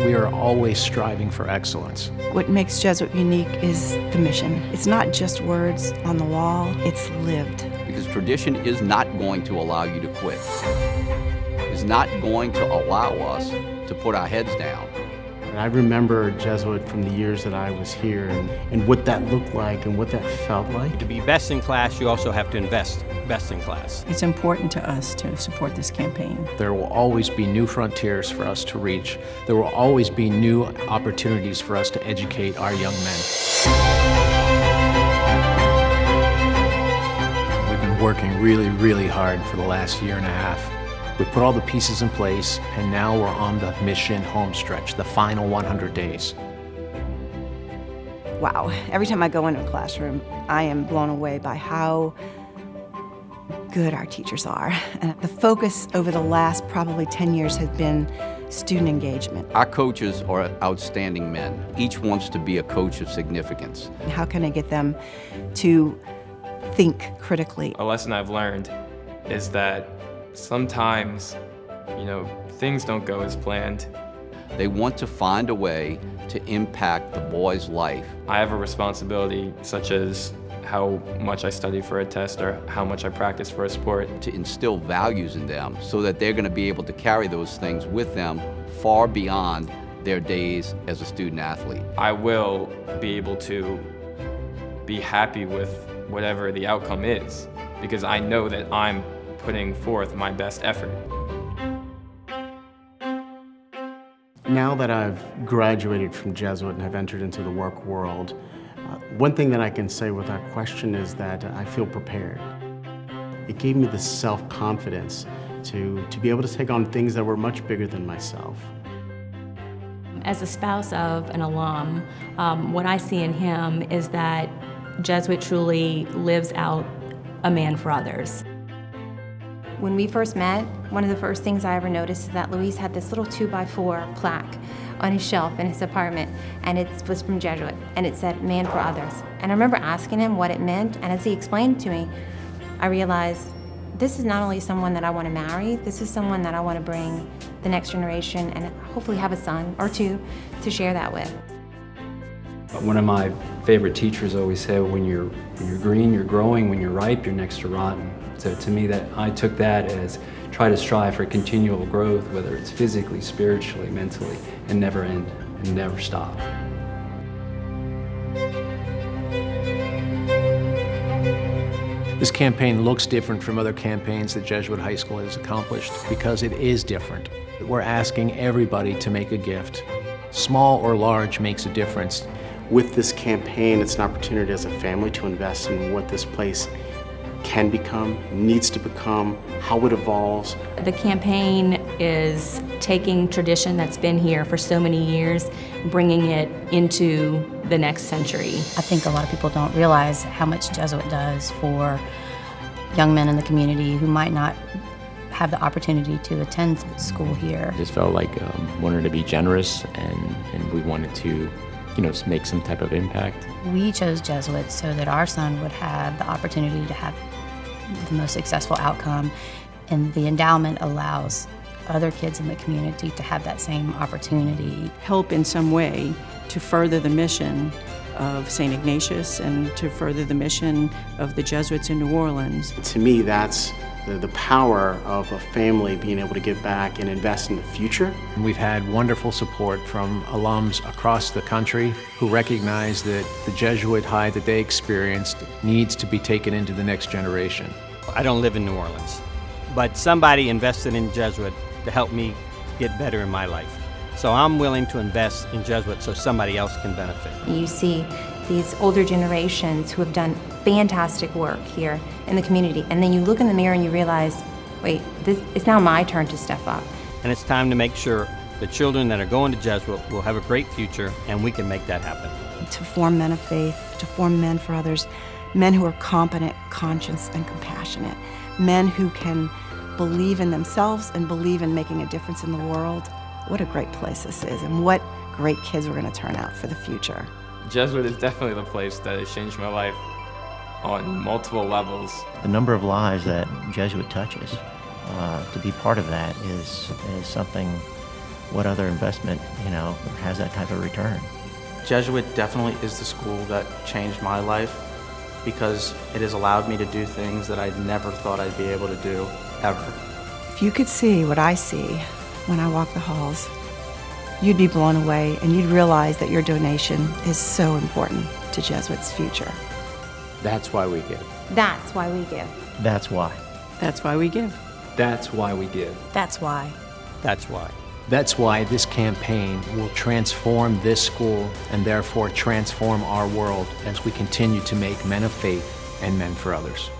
We are always striving for excellence. What makes Jesuit unique is the mission. It's not just words on the wall, it's lived. Because tradition is not going to allow you to quit. It's not going to allow us to put our heads down. And I remember Jesuit from the years that I was here and what that looked like and what that felt like. To be best in class, you also have to invest best in class. It's important to us to support this campaign. There will always be new frontiers for us to reach. There will always be new opportunities for us to educate our young men. We've been working really, really hard for the last year and a half. We put all the pieces in place, and now we're on the mission homestretch, the final 100 days. Wow, every time I go into a classroom, I am blown away by how good our teachers are. And the focus over the last probably 10 years has been student engagement. Our coaches are outstanding men. Each wants to be a coach of significance. How can I get them to think critically? A lesson I've learned is that sometimes, things don't go as planned. They want to find a way to impact the boy's life. I have a responsibility such as how much I study for a test or how much I practice for a sport. To instill values in them so that they're going to be able to carry those things with them far beyond their days as a student athlete. I will be able to be happy with whatever the outcome is because I know that I'm putting forth my best effort. Now that I've graduated from Jesuit and have entered into the work world, one thing that I can say without question is that I feel prepared. It gave me the self-confidence to be able to take on things that were much bigger than myself. As a spouse of an alum, what I see in him is that Jesuit truly lives out a man for others. When we first met, one of the first things I ever noticed is that Luis had this little 2x4 plaque on his shelf in his apartment, and it was from Jesuit, and it said, "Man for Others." And I remember asking him what it meant, and as he explained to me, I realized this is not only someone that I want to marry, this is someone that I want to bring the next generation and hopefully have a son or two to share that with. One of my favorite teachers always said, when you're green, you're growing. When you're ripe, you're next to rotten. So to me, that I took that as try to strive for continual growth, whether it's physically, spiritually, mentally, and never end and never stop. This campaign looks different from other campaigns that Jesuit High School has accomplished because it is different. We're asking everybody to make a gift. Small or large makes a difference. With this campaign, it's an opportunity as a family to invest in what this place can become, needs to become, how it evolves. The campaign is taking tradition that's been here for so many years, bringing it into the next century. I think a lot of people don't realize how much Jesuit does for young men in the community who might not have the opportunity to attend school here. I just felt like wanted to be generous and we wanted to make some type of impact. We chose Jesuit so that our son would have the opportunity to have the most successful outcome, and the endowment allows other kids in the community to have that same opportunity. Help in some way to further the mission of St. Ignatius and to further the mission of the Jesuits in New Orleans. To me, that's the power of a family being able to give back and invest in the future. We've had wonderful support from alums across the country who recognize that the Jesuit high that they experienced needs to be taken into the next generation. I don't live in New Orleans, but somebody invested in Jesuit to help me get better in my life. So I'm willing to invest in Jesuit so somebody else can benefit. You see these older generations who have done fantastic work here in the community, and then you look in the mirror and you realize, wait, it's now my turn to step up. And it's time to make sure the children that are going to Jesuit will have a great future, and we can make that happen. To form men of faith, to form men for others, men who are competent, conscious, and compassionate, men who can believe in themselves and believe in making a difference in the world. What a great place this is, and what great kids we're going to turn out for the future. Jesuit is definitely the place that has changed my life on multiple levels. The number of lives that Jesuit touches, to be part of that is something what other investment, has that type of return? Jesuit definitely is the school that changed my life because it has allowed me to do things that I never thought I'd be able to do, ever. If you could see what I see when I walk the halls, you'd be blown away and you'd realize that your donation is so important to Jesuit's future. That's why we give. That's why we give. That's why. That's why we give. That's why we give. That's why. That's why. That's why this campaign will transform this school and therefore transform our world as we continue to make men of faith and men for others.